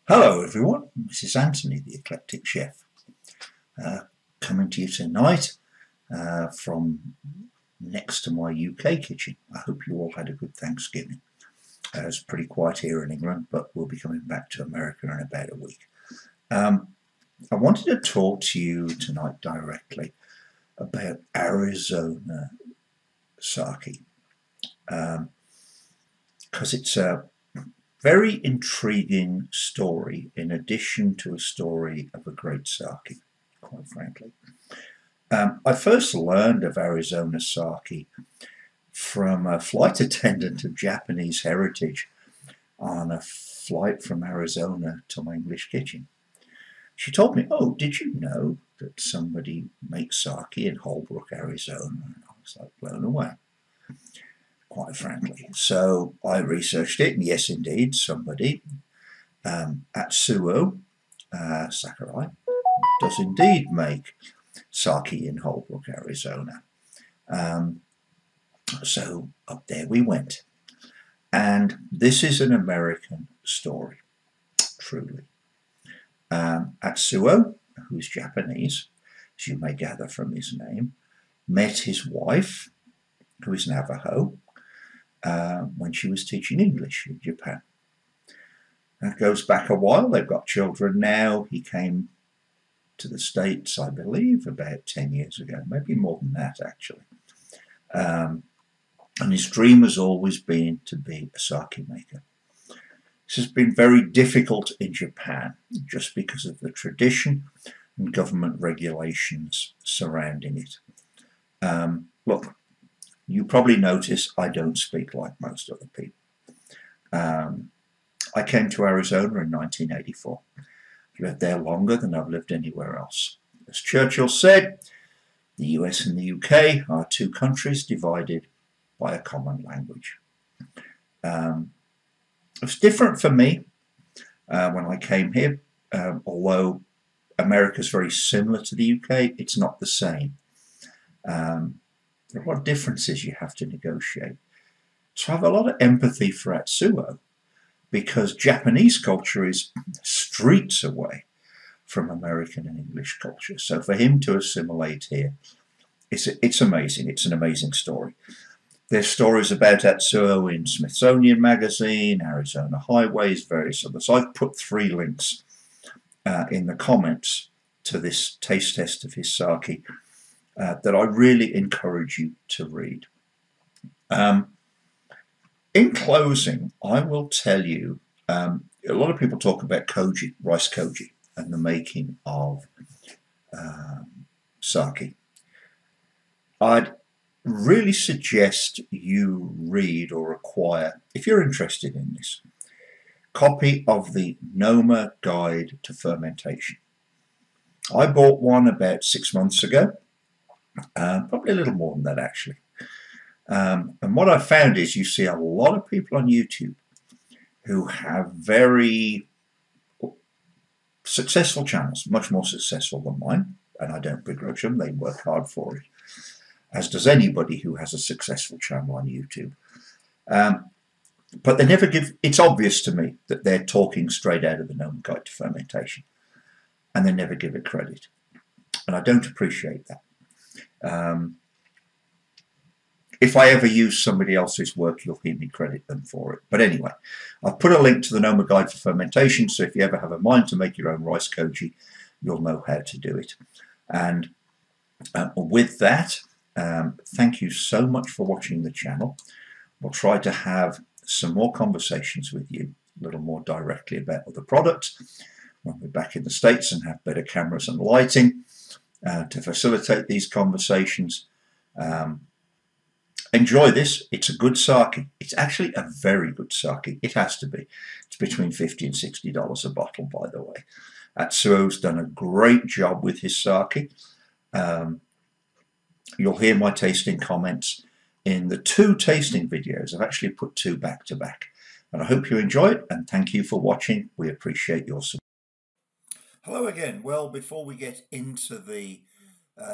Hello everyone, this is Anthony, the Eclectic Chef, coming to you tonight from next to my UK kitchen. I hope you all had a good Thanksgiving. It's pretty quiet here in England, but we'll be coming back to America in about a week. I wanted to talk to you tonight directly about Arizona sake, because it's a very intriguing story in addition to a story of a great sake, quite frankly. I first learned of Arizona sake from a flight attendant of Japanese heritage on a flight from Arizona to my English kitchen. She told me, "Oh, did you know that somebody makes sake in Holbrook, Arizona?" And I was like blown away, quite frankly. So I researched it, and yes, indeed, somebody, Atsuo Sakurai, does indeed make sake in Holbrook, Arizona. So up there we went. And this is an American story, truly. Atsuo, who's Japanese, as you may gather from his name, met his wife, who is Navajo, when she was teaching English in Japan. That goes back a while. They've got children now. He came to the States, I believe, about 10 years ago, maybe more than that, actually. And his dream has always been to be a sake maker. This has been very difficult in Japan just because of the tradition and government regulations surrounding it. Look, you probably notice I don't speak like most other people. I came to Arizona in 1984. I've lived there longer than I've lived anywhere else. As Churchill said, the US and the UK are two countries divided by a common language. It was different for me when I came here, although America's very similar to the UK, it's not the same. There are a lot of differences you have to negotiate. So I have a lot of empathy for Atsuo because Japanese culture is streets away from American and English culture. So for him to assimilate here, it's amazing. It's an amazing story. There's stories about Atsuo in Smithsonian Magazine, Arizona Highways, various others. I've put 3 links in the comments to this taste test of his sake that I really encourage you to read. In closing, I will tell you, a lot of people talk about koji, rice koji, and the making of sake. I'd really suggest you read or acquire, if you're interested in this, copy of the Noma Guide to Fermentation. I bought one about 6 months ago, probably a little more than that actually. And what I found is you see a lot of people on YouTube who have very successful channels, much more successful than mine, and I don't begrudge them, they work hard for it, as does anybody who has a successful channel on YouTube. But they never give, it's obvious to me that they're talking straight out of the Noma Guide to Fermentation, and they never give it credit. And I don't appreciate that. If I ever use somebody else's work, you'll hear me credit them for it. But anyway, I've put a link to the Noma Guide for Fermentation, so if you ever have a mind to make your own rice koji, you'll know how to do it. And with that, thank you so much for watching the channel. We'll try to have some more conversations with you, a little more directly about other products when we're back in the States and have better cameras and lighting to facilitate these conversations. Enjoy this. It's a good sake. It's actually a very good sake. It has to be. It's between $50 and $60 a bottle, by the way. Atsuo's done a great job with his sake. You'll hear my tasting comments in the 2 tasting videos. I've actually put 2 back to back. And I hope you enjoy it, and thank you for watching. We appreciate your support. Hello again. Well, before we get into the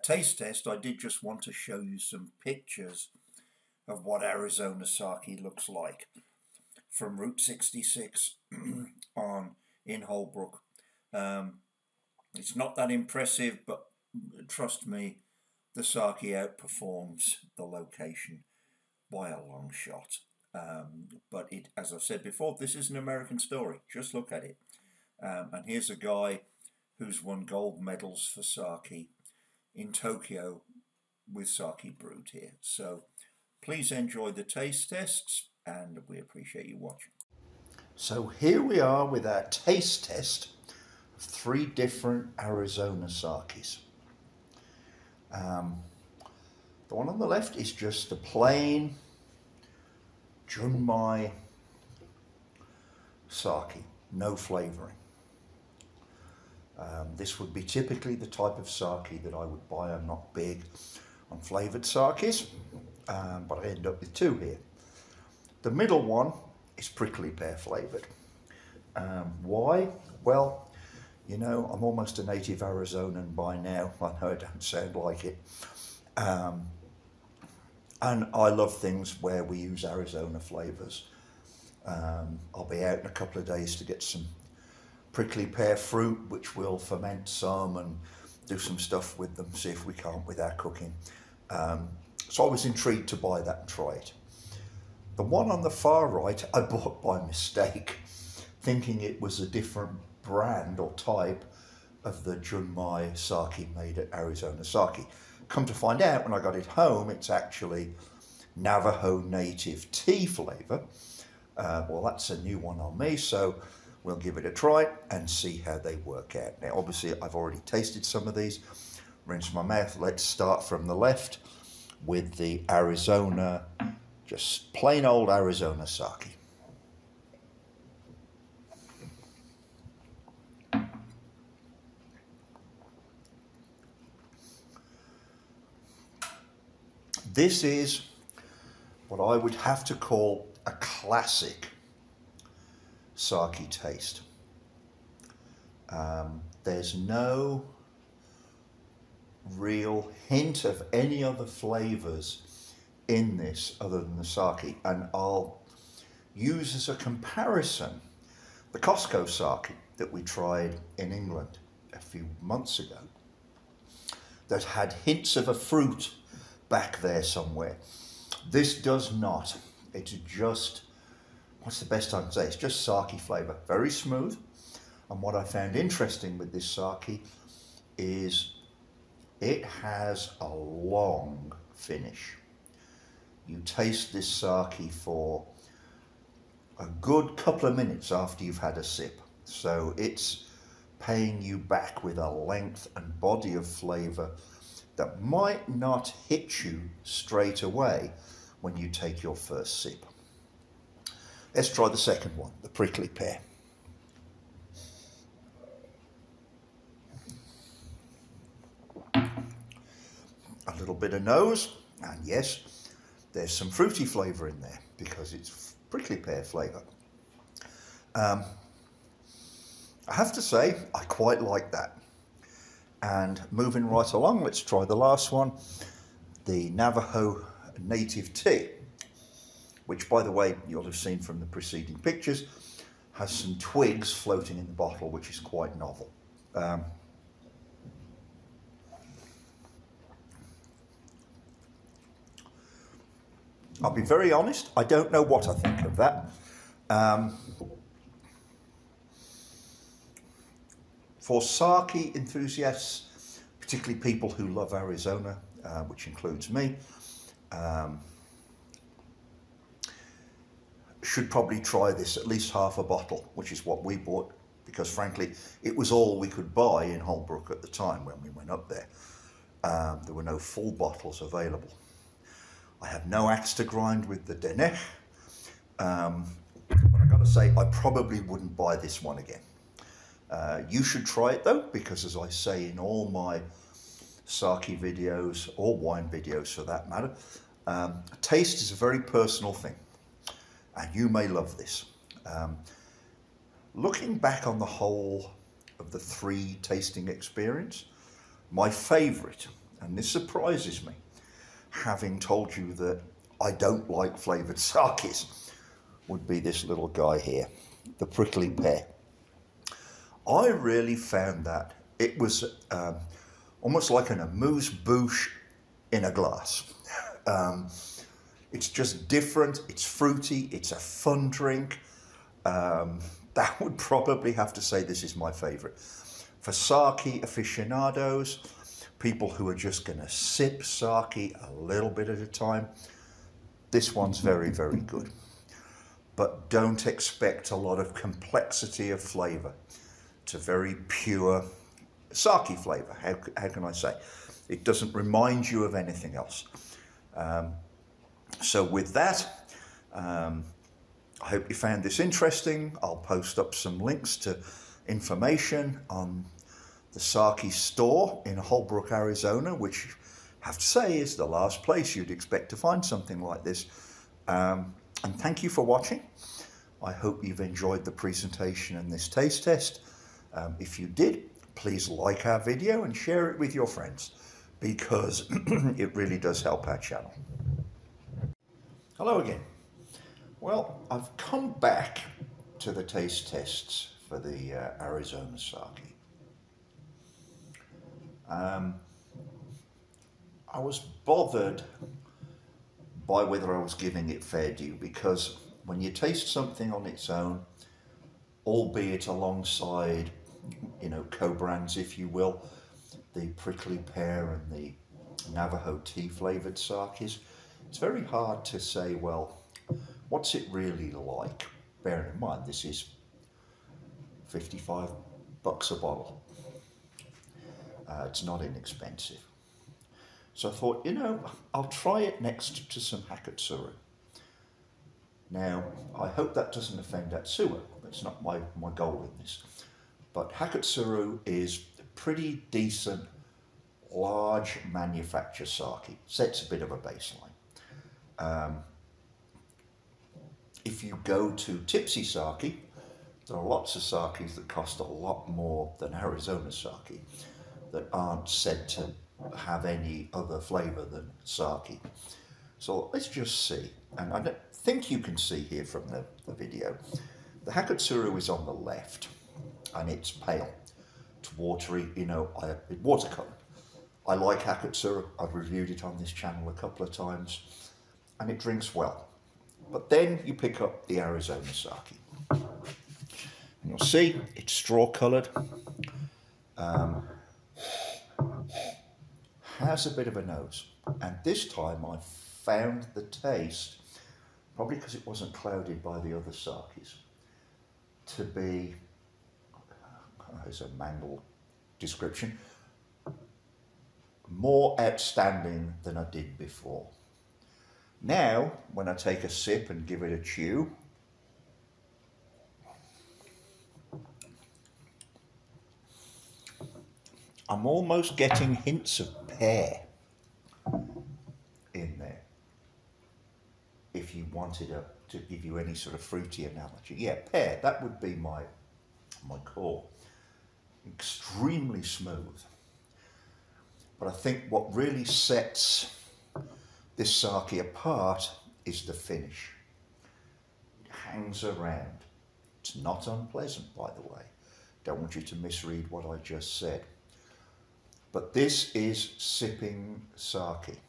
taste test, I did just want to show you some pictures of what Arizona sake looks like from Route 66 on in Holbrook. It's not that impressive, but trust me, the sake outperforms the location by a long shot. But it, as I've said before, this is an American story. Just look at it. And here's a guy who's won gold medals for sake in Tokyo with sake brewed here. So please enjoy the taste tests, and we appreciate you watching. So here we are with our taste test of 3 different Arizona sakes. The one on the left is just a plain Junmai sake, no flavouring. This would be typically the type of sake that I would buy. I'm not big on flavoured sakes, but I end up with 2 here. The middle one is prickly pear flavoured. Why? Well, you know, I'm almost a native Arizonan by now. I know I don't sound like it. And I love things where we use Arizona flavours. I'll be out in a couple of days to get some prickly pear fruit, which we'll ferment some and do some stuff with them, see if we can't with our cooking. So I was intrigued to buy that and try it. The one on the far right I bought by mistake, thinking it was a different brand or type of the Junmai sake made at Arizona Sake. Come to find out, when I got it home, it's actually Navajo native tea flavour. Well, that's a new one on me, so we'll give it a try and see how they work out. Now, obviously, I've already tasted some of these. Rinse my mouth. Let's start from the left with the Arizona, just plain old Arizona sake. This is what I would have to call a classic sake taste. There's no real hint of any other flavours in this other than the sake, and I'll use as a comparison the Costco sake that we tried in England a few months ago that had hints of a fruit back there somewhere. This does not. It's just, what's the best I can say? It's just sake flavour, very smooth. And what I found interesting with this sake is it has a long finish. You taste this sake for a good couple of minutes after you've had a sip. So it's paying you back with a length and body of flavour that might not hit you straight away when you take your first sip. Let's try the second one, the prickly pear. A little bit of nose, and yes, there's some fruity flavour in there because it's prickly pear flavour. I have to say, I quite like that. And moving right along, let's try the last one, the Navajo native tea, which, by the way, you'll have seen from the preceding pictures, has some twigs floating in the bottle, which is quite novel. I'll be very honest, I don't know what I think of that. For sake enthusiasts, particularly people who love Arizona, which includes me, should probably try this, at least half a bottle, which is what we bought, because frankly, it was all we could buy in Holbrook at the time when we went up there. There were no full bottles available. I have no axe to grind with the Denech, but I've got to say, I probably wouldn't buy this one again. You should try it though, because as I say in all my sake videos, or wine videos for that matter, taste is a very personal thing, and you may love this. Looking back on the whole of the 3 tasting experience, my favourite, and this surprises me, having told you that I don't like flavoured sakes, would be this little guy here, the prickly pear. I really found that it was almost like an amuse-bouche in a glass. It's just different, it's fruity, it's a fun drink. That would probably have to say this is my favourite. For sake aficionados, people who are just going to sip sake a little bit at a time, this one's very, very good. But don't expect a lot of complexity of flavour. It's a very pure sake flavour, how can I say? It doesn't remind you of anything else. So with that, I hope you found this interesting. I'll post up some links to information on the sake store in Holbrook, Arizona, which I have to say is the last place you'd expect to find something like this. And thank you for watching. I hope you've enjoyed the presentation and this taste test. If you did, please like our video and share it with your friends, because it really does help our channel. Hello again. Well, I've come back to the taste tests for the Arizona sake. I was bothered by whether I was giving it fair due, because when you taste something on its own, albeit alongside, you know, co-brands, if you will, the prickly pear and the Navajo tea flavoured sakes, it's very hard to say, well, what's it really like? Bearing in mind, this is $55 a bottle. It's not inexpensive. So I thought, you know, I'll try it next to some Hakutsuru. Now, I hope that doesn't offend Atsuo. That's not my goal in this. But Hakutsuru is a pretty decent, large manufacture sake. Sets a bit of a baseline. If you go to Tipsy Sake, there are lots of sakes that cost a lot more than Arizona sake that aren't said to have any other flavour than sake. So let's just see. And I don't think you can see here from the video. The Hakutsuru is on the left and it's pale. It's watery, you know, watercolour. I like Hakutsuru. I've reviewed it on this channel a couple of times and it drinks well. But then you pick up the Arizona sake. And you'll see it's straw coloured. Has a bit of a nose, and this time I found the taste, probably because it wasn't clouded by the other sakes, to be, as a mangled description, more outstanding than I did before. Now, when I take a sip and give it a chew, I'm almost getting hints of pear in there. If you wanted to give you any sort of fruity analogy. Yeah, pear, that would be my call. Extremely smooth. But I think what really sets this sake apart is the finish. It hangs around. It's not unpleasant, by the way. Don't want you to misread what I just said. But this is sipping sake.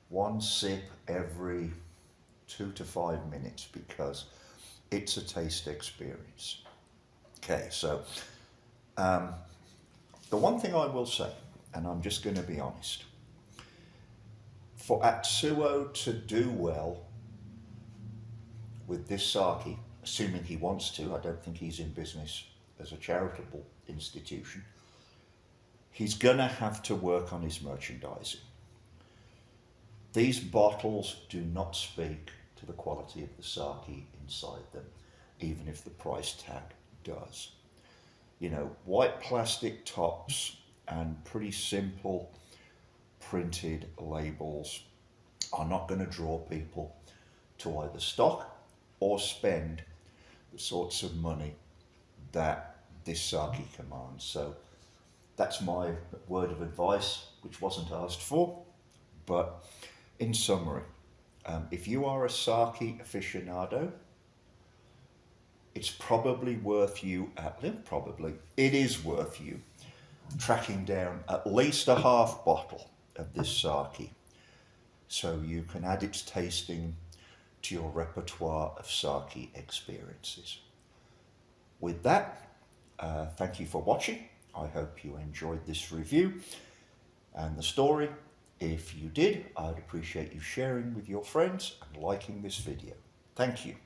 One sip every 2 to 5 minutes, because it's a taste experience. Okay, so the one thing I will say, and I'm just going to be honest, for Atsuo to do well with this sake, assuming he wants to, I don't think he's in business as a charitable institution, he's going to have to work on his merchandising. These bottles do not speak to the quality of the sake inside them, even if the price tag does. You know, white plastic tops and pretty simple printed labels are not going to draw people to either stock or spend the sorts of money that this sake commands. So that's my word of advice, which wasn't asked for. But in summary, if you are a sake aficionado, it's probably worth you, it is worth you tracking down at least a half bottle of this sake so you can add its tasting to your repertoire of sake experiences. With that, thank you for watching. I hope you enjoyed this review and the story. If you did, I'd appreciate you sharing with your friends and liking this video. Thank you.